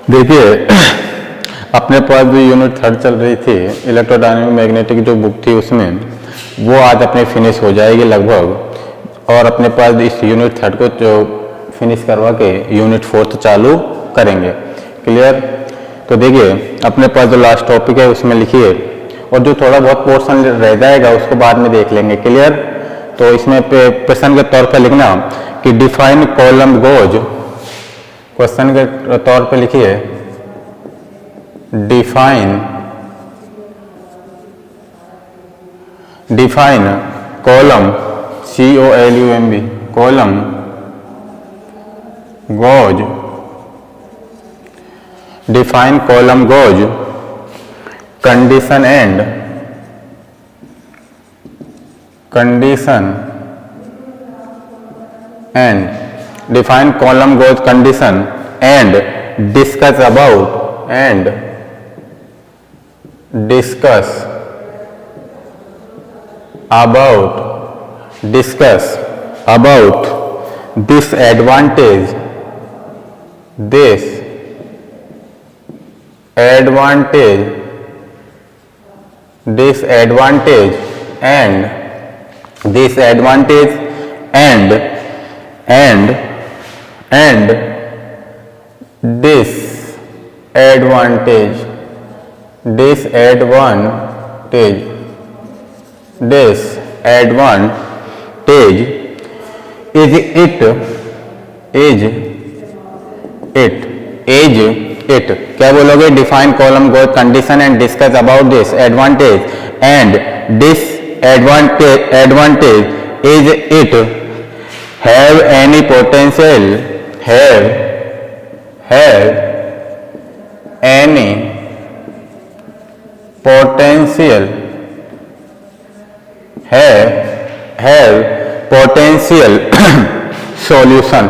देखिए अपने पास जो यूनिट थर्ड चल रही थी इलेक्ट्रोडायनेमिक मैग्नेटिक जो बुक थी उसमें वो आज अपने फिनिश हो जाएगी लगभग, और अपने पास इस यूनिट थर्ड को जो फिनिश करवा के यूनिट फोर्थ चालू करेंगे। क्लियर? तो देखिए अपने पास जो लास्ट टॉपिक है उसमें लिखिए, और जो थोड़ा बहुत पोर्शन रह जाएगा उसको बाद में देख लेंगे। क्लियर? तो इसमें प्रश्न के तौर पर लिखना कि डिफाइन कॉलम गोज, क्वेश्चन के तौर पे लिखिए define column COLUMB column goes, define column goes condition and define column gauge condition and discuss about disadvantage is it क्या बोलोगे? Define column goes condition and discuss about this advantage and disadvantage is it have any potential solution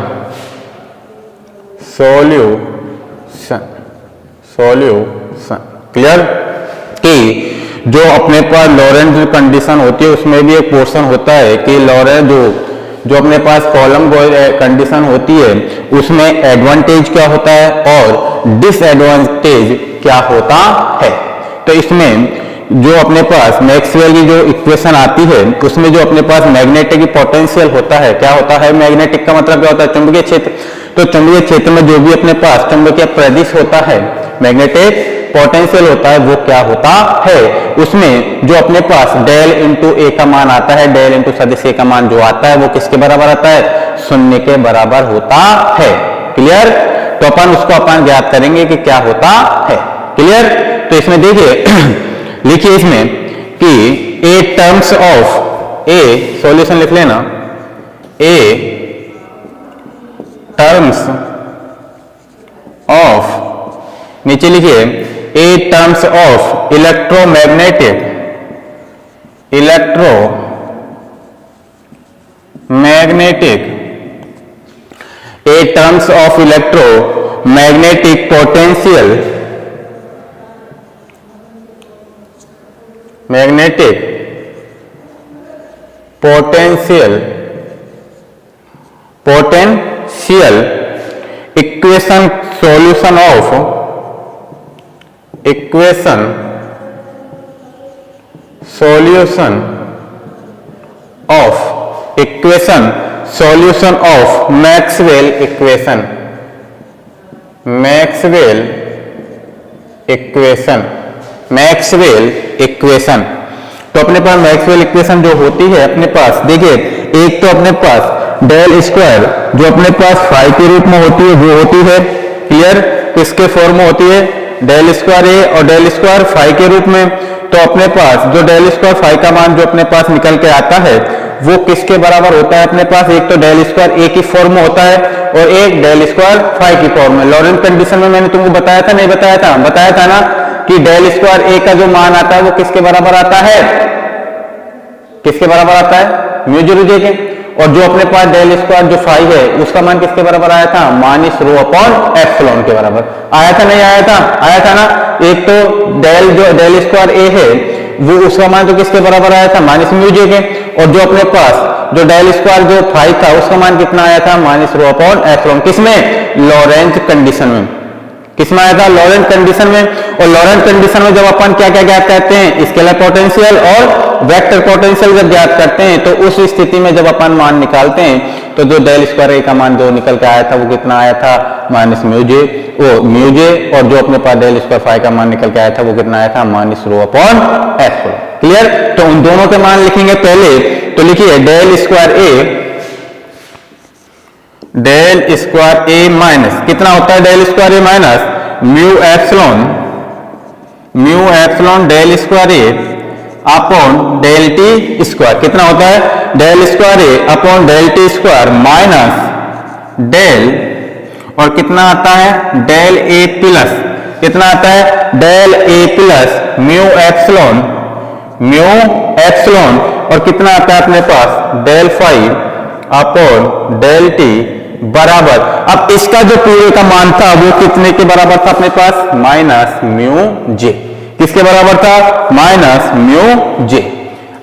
clear? कि जो अपने पास Laurent condition होती है उसमें भी एक पोर्शन होता है कि लॉरेंट जो अपने पास कॉलम कंडीशन होती है उसमें एडवांटेज क्या होता है और डिसएडवांटेज क्या होता है। तो इसमें जो अपने पास मैक्सवेल की जो इक्वेशन आती है उसमें जो अपने पास मैग्नेटिक पोटेंशियल होता है, क्या होता है? मैग्नेटिक का मतलब क्या होता है? चुंबकीय क्षेत्र। तो चुंबकीय क्षेत्र में जो भी अपने पास चुंबकीय प्रदिश होता है, मैग्नेटिक पोटेंशियल होता है, वो क्या होता है? उसमें जो अपने पास डेल इंटू ए का मान आता है, डेल इंटू सदिश ए का मान जो आता है वो किसके बराबर आता है? 0 के बराबर होता है। क्लियर? तो उसको ज्ञात करेंगे कि क्या होता है। क्लियर? तो इसमें देखिए लिखिए इसमें कि A terms of A, solution लिख लेना, ए टर्म्स ऑफ, नीचे लिखिए A terms of electromagnetic A terms of electromagnetic potential equation solution of Maxwell equation. तो अपने पास मैक्सवेल इक्वेशन जो होती है अपने पास, देखिए एक तो अपने पास डेल स्क्वायर जो अपने पास फाई के रूप में होती है वो होती है। क्लियर? किसके फॉर्म में होती है? डेल स्क्वायर ए और डेल स्क्वायर फाई के रूप में। तो अपने पास जो डेल स्क्वायर फाई का मान जो अपने पास निकल के आता है वो किसके बराबर होता है? अपने पास एक तो डेल स्क्वायर ए की फॉर्म में होता है और एक डेल स्क्वायर फाई की फॉर्म में। लॉरेंट कंडीशन में मैंने तुमको बताया था, नहीं बताया था? बताया था ना कि डेल स्क्वायर ए का जो मान आता है वो किसके बराबर आता है? किसके बराबर आता है? म्यू 0 जे के। और जो अपने पास डेल स्क्वायर जो फाई है उसका मान किसके बराबर आया था? माइनस रो अपॉन एप्सिलॉन के बराबर आया था, नहीं आया था? आया था ना। एक तो डेल स्क्वायर ए है वो उसका मान तो किसके बराबर आया था? माइनस म्यू जे के। और जो अपने पास जो डेल स्क्वायर जो फाई था उसका मान कितना आया था? Minus rho upon epsilon. किसमें? लॉरेंट कंडीशन में। किसमें आया था? लॉरेंट कंडीशन में। और लॉरेंट कंडीशन में जब अपन क्या क्या ज्ञात करते हैं? स्केलर पोटेंशियल और वेक्टर पोटेंशियल जब ज्ञात करते हैं तो उस स्थिति में जब अपन मान निकालते हैं तो जो डेल स्क्वायर ए का मान जो निकल के आया था वो कितना आया था? माइनस म्यू जे, और जो अपने पास डेल स्क्वायर फाई का मान निकल के आया था वो कितना आया था? Minus rho upon epsilon. Clear? तो उन दोनों के मान लिखेंगे पहले, तो लिखिए डेल स्क्वायर ए माइनस कितना होता है? Del square A minus mu epsilon del square A upon del T square कितना होता है? Del square A upon del T square minus del, और कितना आता है? डेल ए प्लस कितना आता है? डेल ए प्लस म्यू एप्सिलॉन, और कितना आता है अपने पास? Del phi upon del T बराबर, अब इसका जो पूरे का मान था वो कितने के बराबर था अपने पास? माइनस म्यू जे। किसके बराबर था? माइनस म्यू जे।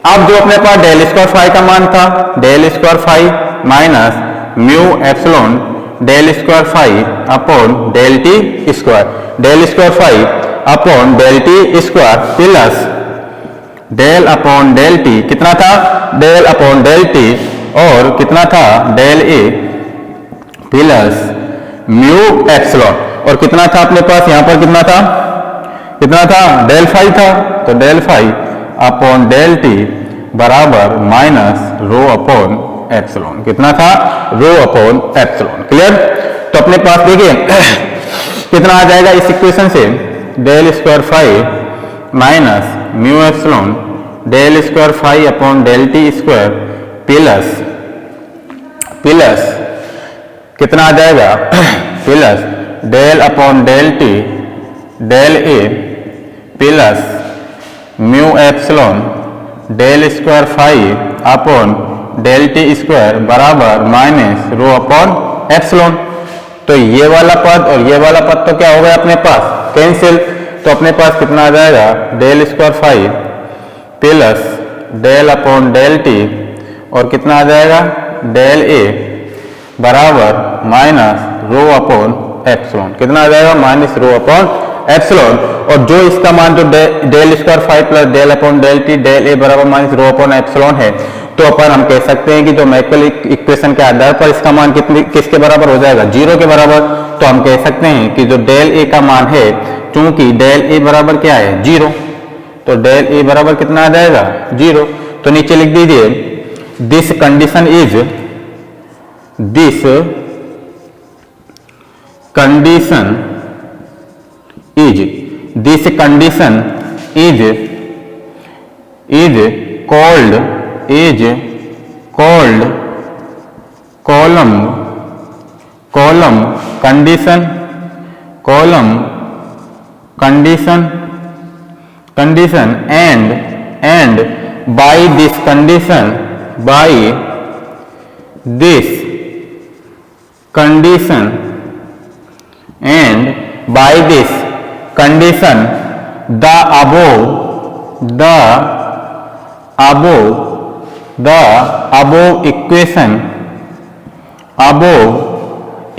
अब जो अपने पास डेल स्क्वायर फाई का मान था, del square phi minus mu epsilon del square phi upon del T square, del square phi upon del T square plus del upon del t कितना था? डेल अपॉन डेल टी, और कितना था? Del ए plus mu epsilon, और कितना था अपने पास? यहां पर कितना था? डेल फाई था, तो del phi upon del T बराबर माइनस रो अपॉन एप्सिलॉन। कितना था? Rho upon epsilon. क्लियर? तो अपने पास देखिए कितना आ जाएगा इस इक्वेशन से? Del square phi minus mu epsilon del square phi upon del T square plus कितना आ जाएगा? Plus del upon del T del ए plus mu epsilon del square phi upon del T square बराबर minus rho upon epsilon. तो ये वाला पद और ये वाला पद तो क्या हो गया अपने पास? कैंसिल। तो अपने पास कितना आ जाएगा? Del square phi plus del upon del t, और कितना आ जाएगा? डेल ए बराबर माइनस रो अपॉन एप्सिलॉन। कितना आ जाएगा? Minus rho upon epsilon. और जो इसका मान जो del square five plus del upon del T del A बराबर माइनस रो अपॉन एप्सिलॉन है, तो अपन हम कह सकते हैं कि जो मैक्सवेल इक्वेशन के आधार पर इसका मान किसके बराबर हो जाएगा? जीरो के बराबर। तो हम कह सकते हैं कि जो डेल ए का मान है, चूंकि डेल ए बराबर क्या है? जीरो, तो डेल ए बराबर कितना आ जाएगा? जीरो। तो नीचे लिख दीजिए this condition is called column condition and by this condition the above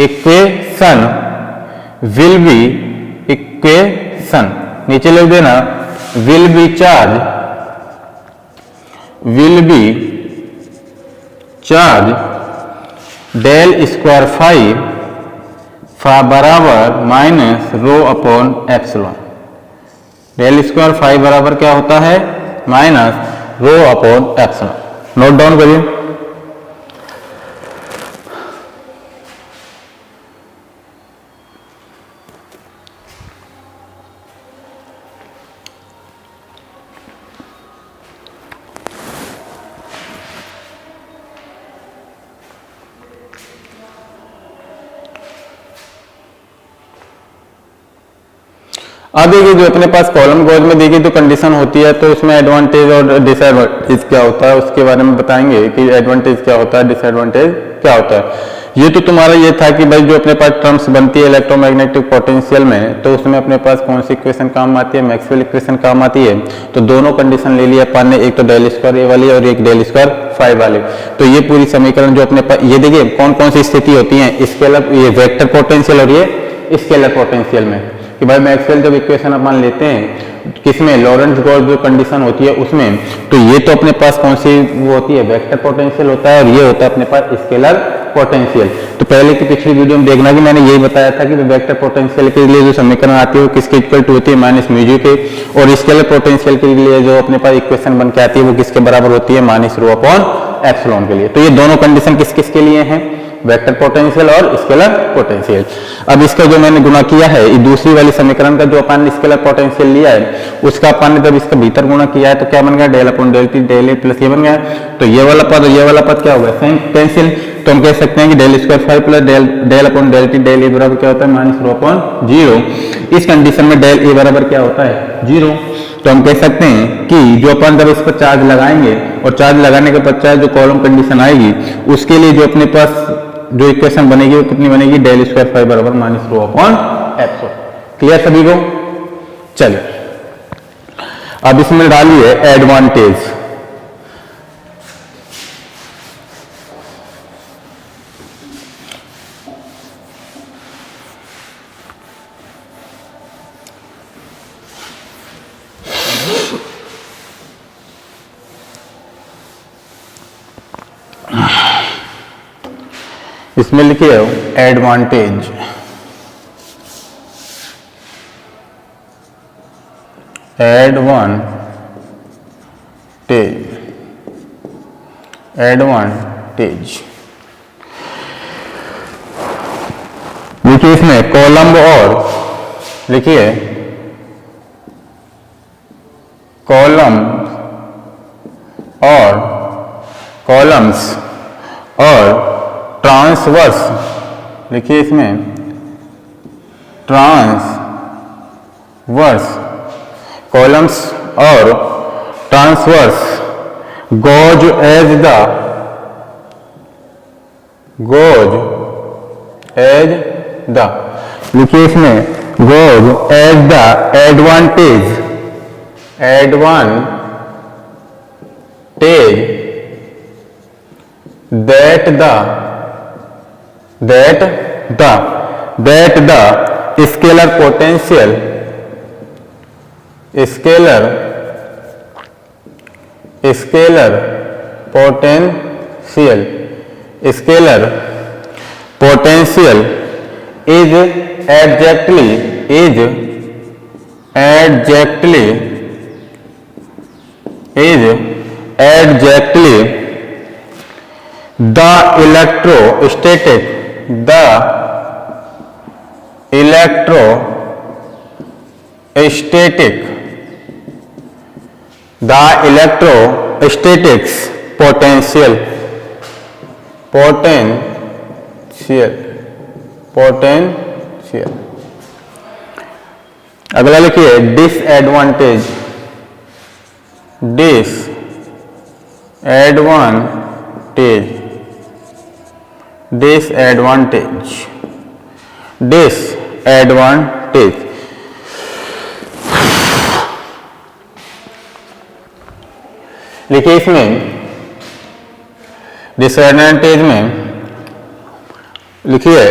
equation will be equation, नीचे लिख देना will be charge del square five बराबर minus rho upon epsilon. Del square five बराबर क्या होता है? Minus rho upon epsilon. Note down करिए। अब देखिए जो अपने पास कॉलम गॉज में देखिए जो कंडीशन होती है, तो उसमें एडवांटेज और डिसएडवांटेज क्या होता है उसके बारे में बताएंगे कि एडवांटेज क्या होता है, डिसएडवांटेज क्या होता है। ये तो तुम्हारा ये था कि भाई जो अपने पास टर्म्स बनती है इलेक्ट्रोमैग्नेटिक पोटेंशियल में, तो उसमें अपने पास कौन सी इक्वेशन काम आती है? मैक्सवेल इक्वेशन काम आती है। तो दोनों कंडीशन ले लिया अपन ने, एक तो डेल स्क्वायर ए वाली और एक डेल स्क्वायर फाइव वाली। तो ये पूरी समीकरण जो अपने पास, ये देखिए कौन कौन सी स्थिति होती है, स्केलर, ये वेक्टर पोटेंशियल और ये स्केलर पोटेंशियल में कि भाई मैक्सवेल जब इक्वेशन अपन लेते हैं किसमें, लॉरेंट्ज गॉस जो कंडीशन होती है उसमें, तो ये तो अपने पास कौन सी वो होती है, वेक्टर पोटेंशियल होता है, और ये होता है अपने पास स्केलर पोटेंशियल। तो पहले की पिछली वीडियो में देखना कि मैंने यही बताया था कि वेक्टर पोटेंशियल के लिए जो समीकरण आती है वो किसके इक्वल टू होती है, माइनस म्यू के, और स्केलर पोटेंशियल के लिए जो अपने पास इक्वेशन बन के आती है वो किसके बराबर होती है, माइनस रो अपॉन एप्सिलॉन के लिए। तो ये दोनों कंडीशन किस किस के लिए हैं, वेक्टर पोटेंशियल और स्केलर पोटेंशियल। अब इसका जो मैंने गुणा किया है, ये दूसरी वाली समीकरण का जो अपन ने स्केलर पोटेंशियल लिया है उसका अपन ने जब इसका भीतर गुणा किया है तो क्या बन गया, del upon del T del ए प्लस ये बन गया। तो ये वाला पद और ये वाला पद क्या होगा, सेम कैंसिल। तो हम कह सकते हैं कि del square 5 plus del upon del T del A बराबर क्या होता है, माइनस रो अपॉन 0। इस कंडीशन में डेल ए बराबर क्या होता है, 0। तो हम कह सकते हैं कि जो अपन जब इस पर चार्ज लगाएंगे और चार्ज लगाने के पश्चात जो कॉलम कंडीशन आएगी उसके लिए जो अपने पास जो इक्वेशन बनेगी वो कितनी बनेगी, डेल स्क्वायर 5 बराबर minus rho upon epsilon. Clear सभी को? चलिए अब इसमें डालिए एडवांटेज। इसमें लिखिए एडवांटेज, एडवांटेज लिखिए इसमें कॉलम और लिखिए कॉलम और कॉलम्स और ट्रांसवर्स, लिखिए इसमें ट्रांसवर्स कॉलम्स और ट्रांसवर्स गोज एज द लिखिए इसमें goes as the advantage that the scalar potential is exactly the electrostatic potential अगला लिखिए disadvantage लिखिए इसमें डिसएडवांटेज में लिखिए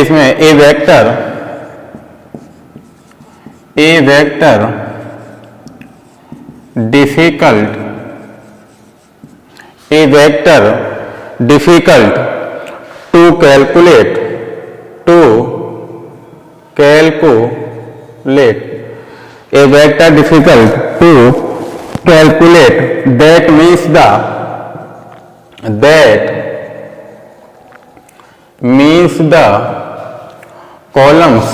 इसमें ए vector difficult to calculate that means the columns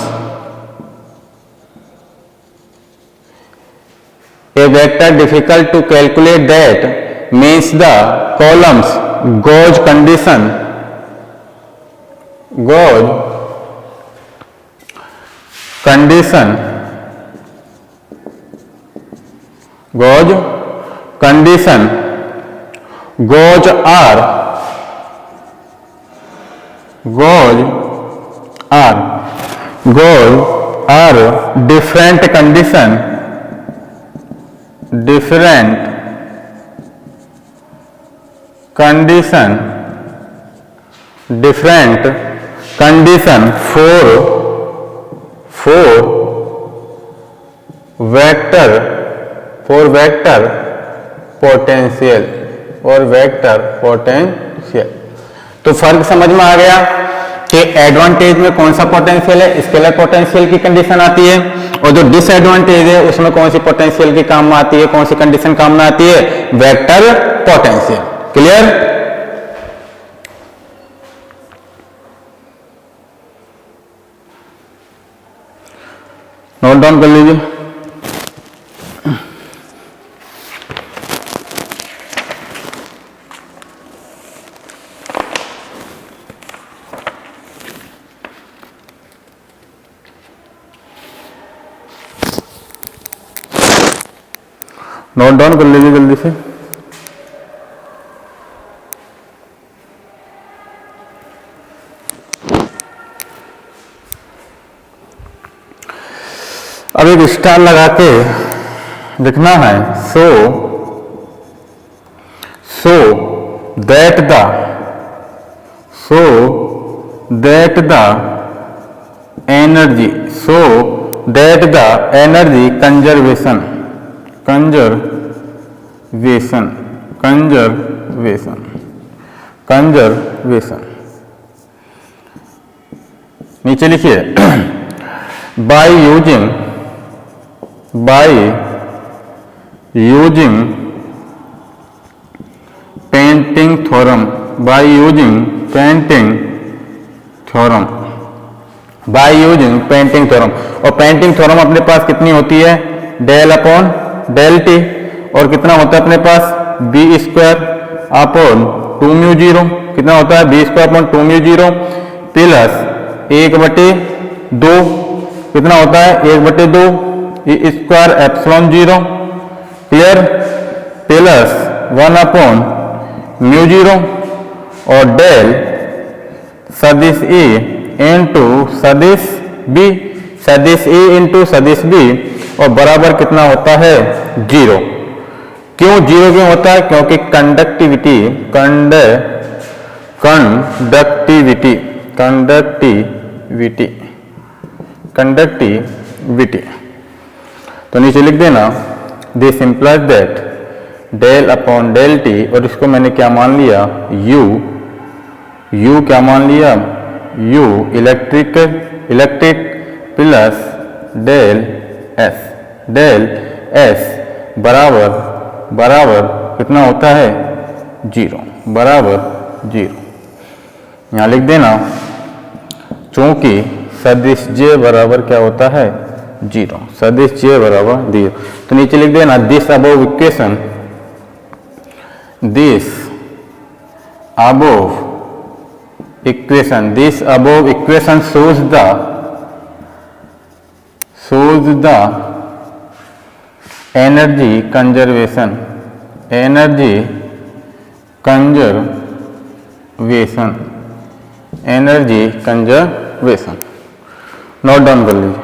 a vector difficult to calculate that means the columns gauge condition gauge are different condition condition, different condition for vector potential और vector potential. तो फर्क समझ में आ गया कि advantage में कौन सा पोटेंशियल है, स्केलर पोटेंशियल की कंडीशन आती है, और जो डिसएडवांटेज है उसमें कौन सी पोटेंशियल की काम में आती है, कौन सी कंडीशन काम में आती है, vector potential. Clear? Note down कर लीजिए। नोट डाउन कर लीजिए जल्दी से। अब एक स्टार लगा के लिखना है so that the energy conservation नीचे लिखिए by using painting theorem, और पेंटिंग थ्योरम अपने पास कितनी होती है, डेल अपॉन डेल टी, और कितना होता है अपने पास बी स्क्वायर अपॉन 2 म्यू 0, कितना होता है B square upon 2 mu 0 plus 1/2, कितना होता है 1/2 E square epsilon 0, clear, plus 1 upon mu 0 और डेल सदिश ए इंटू सदिश बी, और बराबर कितना होता है 0। क्यों 0 क्यों होता है, क्योंकि कंडक्टिविटी तो नीचे लिख देना this implies that del upon del t, और इसको मैंने क्या मान लिया u क्या मान लिया u electric plus del s बराबर कितना होता है 0, बराबर 0। यहाँ लिख देना चूंकि सदिश j बराबर क्या होता है 0, सदिश j बराबर 0, तो नीचे लिख देना this above equation shows the energy conservation note down कर लीजिए।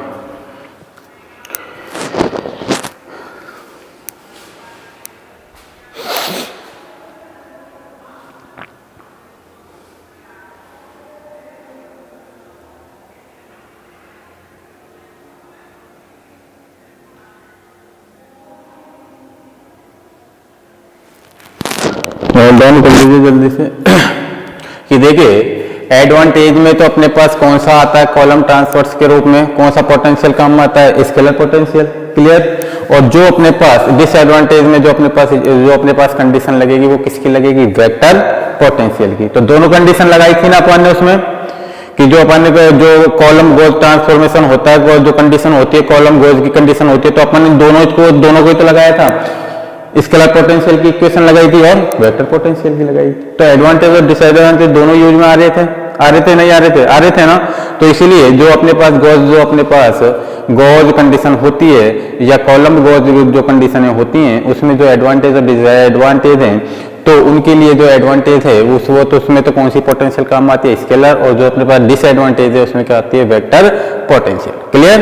डाउन कर लीजिए जल्दी से कि देखिए एडवांटेज में तो अपने पास कौन सा आता है कॉलम ट्रांसवर्स के रूप में, कौन सा पोटेंशियल काम में आता है स्केलर पोटेंशियल, क्लियर। और जो अपने पास डिसएडवांटेज में जो अपने पास कंडीशन लगेगी वो किसकी लगेगी, वेक्टर पोटेंशियल की। तो दोनों कंडीशन लगाई थी ना अपन ने उसमें कि जो अपन ने जो कॉलम गोज ट्रांसफॉर्मेशन होता है, जो कंडीशन होती है कॉलम गोज की कंडीशन होती है, तो अपन ने दोनों को ही तो लगाया था, स्केलर पोटेंशियल की इक्वेशन लगाई थी और वेक्टर पोटेंशियल की लगाई। तो एडवांटेज और डिसएडवांटेज दोनों यूज में आ रहे थे नहीं आ रहे थे ना। तो इसीलिए जो अपने पास गोज कंडीशन होती है या कॉलम गोज जो कंडीशनें होती हैं उसमें जो एडवांटेज और डिसएडवांटेज हैं, तो उनके लिए जो एडवांटेज है वो तो उसमें तो कौन सी पोटेंशियल काम आती है, स्केलर, और जो अपने पास डिसएडवांटेज है उसमें क्या आती है, वेक्टर पोटेंशियल, क्लियर।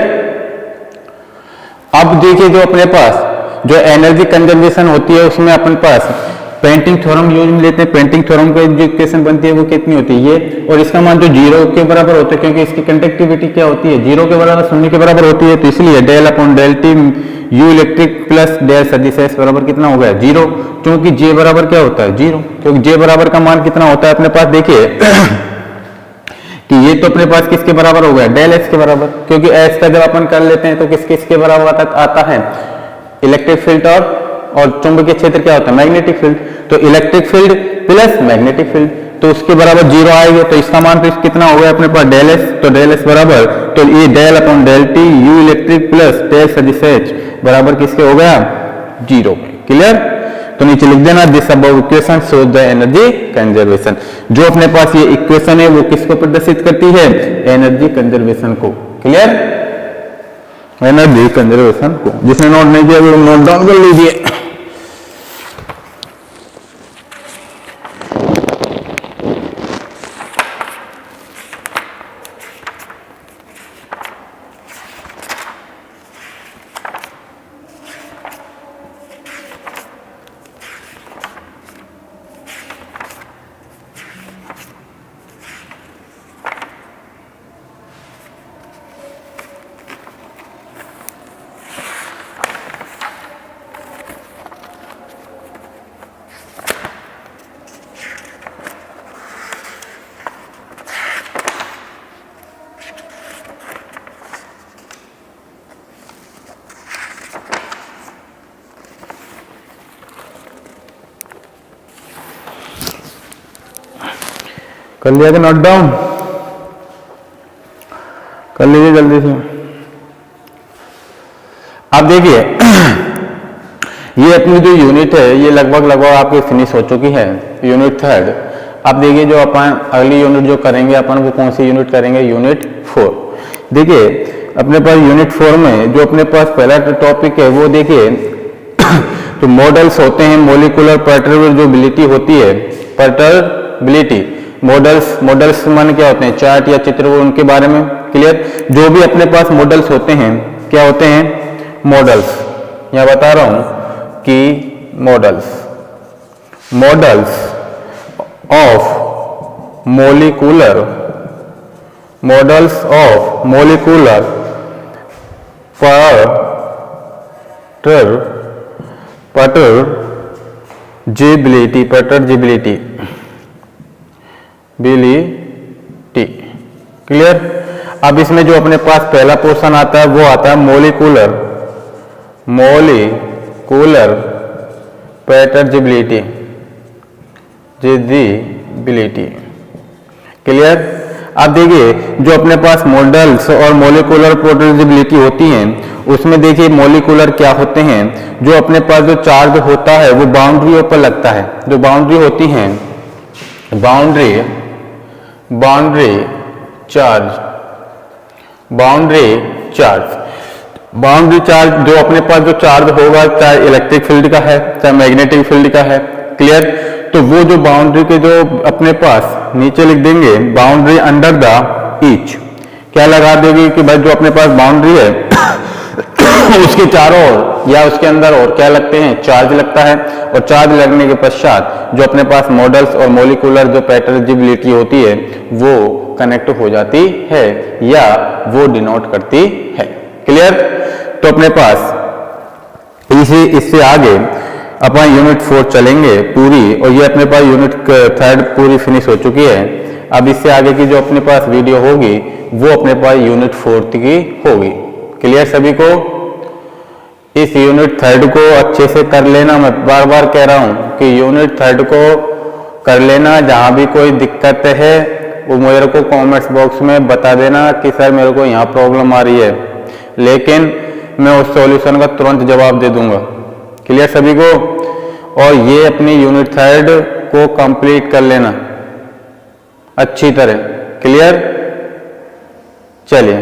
अब देखिए जो अपने पास जो एनर्जी कंजर्वेशन होती है उसमें अपन पास पेंटिंग थ्योरम यूज में लेते हैं। पेंटिंग थ्योरम का जो इक्वेशन बनती है वो कितनी होती है ये, और इसका मान जो 0 के बराबर होता है, क्योंकि इसकी कंडक्टिविटी क्या होती है 0 के बराबर, 0 के बराबर होती है, तो इसलिए del upon del t u electric plus del सदिश एस बराबर कितना हो गया 0, क्योंकि जे बराबर क्या होता है 0, क्योंकि जे बराबर का मान कितना होता है अपने पास, देखिए कि ये तो अपने पास किसके बराबर हो गया डेल एक्स के बराबर, क्योंकि एस का जब अपन कर लेते हैं तो किसके बराबर आता है इलेक्ट्रिक फील्ड और चुंबकीय क्षेत्र क्या होता है मैग्नेटिक फील्ड, तो electric field plus magnetic field, तो उसके बराबर 0 आएगा, तो इसका मान तो कितना हो गया अपने पास डेल एस, तो डेल एस बराबर, तो ये del upon del t u electric plus del सदिश एच बराबर किसके हो गया 0। क्लियर, तो नीचे लिख देना this above equation shows the energy conservation. जो अपने पास ये इक्वेशन है वो किसको प्रदर्शित करती है एनर्जी कंजर्वेशन को। क्लियर, एनर्जी कंजर्वेशन को। जिसने नोट नहीं किया वो नोट डाउन कर लीजिए। कर लिया कि नोट डाउन, कर लीजिए जल्दी से। अब देखिए ये अपनी जो यूनिट है ये लगभग आपकी फिनिश हो चुकी है, यूनिट 3। अब देखिए जो अपन अगली यूनिट जो करेंगे अपन वो कौन सी यूनिट करेंगे यूनिट 4। देखिए अपने पास यूनिट 4 में जो अपने पास पहला टॉपिक है वो देखिए तो मॉडल्स होते हैं, मोलिकुलर पर्टर्बिलिटी होती है, पर्टर्बिलिटी मॉडल्स माने क्या होते हैं चार्ट या चित्र, वो उनके बारे में। क्लियर, जो भी अपने पास मॉडल्स होते हैं क्या होते हैं मॉडल्स, यहाँ बता रहा हूं कि मॉडल्स ऑफ मोलिकुलर पर्टर्जिबिलिटी। क्लियर, अब इसमें जो अपने पास पहला पोर्शन आता है वो आता है मोलिकुलर पर्टर्जिबिलिटी। क्लियर, अब देखिए जो अपने पास मॉडल्स और मोलिकुलर पर्टर्जिबिलिटी होती हैं उसमें देखिए मोलिकुलर क्या होते हैं, जो अपने पास जो चार्ज होता है वो बाउंड्री पर लगता है, जो बाउंड्री होती हैं बाउंड्री चार्ज जो अपने पास जो चार्ज होगा चाहे इलेक्ट्रिक फील्ड का है चाहे मैग्नेटिक फील्ड का है। क्लियर, तो वो जो बाउंड्री के जो अपने पास नीचे लिख देंगे बाउंड्री अंडर द ईच, क्या लगा देगी कि भाई जो अपने पास बाउंड्री है उसके चारों ओर या उसके अंदर और क्या लगते हैं चार्ज लगता है, और चार्ज लगने के पश्चात जो अपने पास मॉडल्स और मोलिकुलर जो पर्टर्जिबिलिटी होती है वो कनेक्ट हो जाती है या वो डिनोट करती है। क्लियर, तो अपने पास इससे आगे अपन यूनिट 4 चलेंगे पूरी, और ये अपने पास यूनिट 3 पूरी फिनिश हो चुकी है। अब इससे आगे की जो अपने पास वीडियो होगी वो अपने पास यूनिट 4 की होगी। क्लियर सभी को, इस यूनिट 3 को अच्छे से कर लेना। मैं बार बार कह रहा हूं कि यूनिट 3 को कर लेना, जहां भी कोई दिक्कत है वो मेरे को कमेंट्स बॉक्स में बता देना कि सर मेरे को यहाँ प्रॉब्लम आ रही है, लेकिन मैं उस सॉल्यूशन का तुरंत जवाब दे दूंगा। क्लियर सभी को, और ये अपनी यूनिट 3 को कंप्लीट कर लेना अच्छी तरह। क्लियर, चलिए।